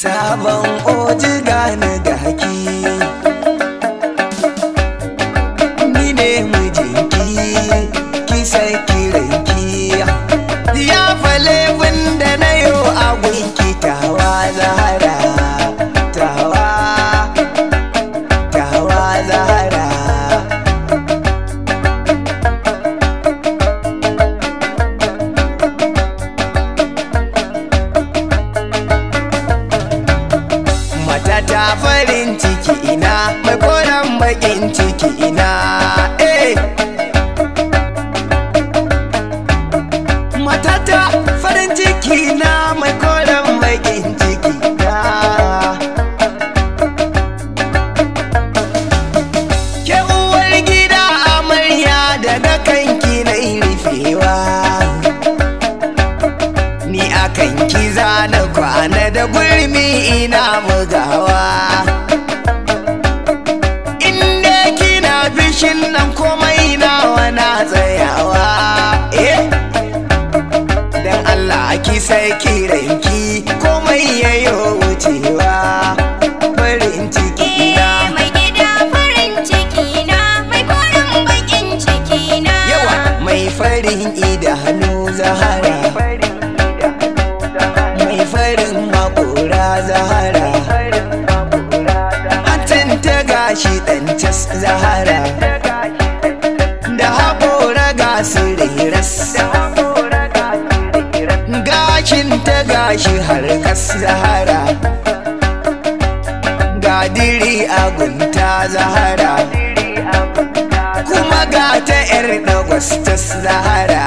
Sabon oji gane gaki, ni ne mijinki, ki saki ranki. Ya fale da na yo a gunki, tawa Zahara, tawa Zahara. Matata farin ciki ina, mai koren bakin ciki ina, Matata farin ciki na, mai koren bakin ciki na. Ke uwar gida amarya, daga kanki na rufewa, ni akan ki zana kwana da gurmi ina bugawa. Inda kina bishin nan komai nawa na tsayawa, dan Allah ki saki ranki, komai yayo wucewa. Farin ciki na, mai gida farin ciki na, mai koren bakin ciki na. yawa mai farin idanu Zahara, mai farin haƙora Zahara, hatin ta gashi ɗances Zahara, da haƙora ga su riras, gashin ta gashi harkas Zahara, ga diri a gunta Zahara, kuma ga ta 'yar ɗagwastas Zahara.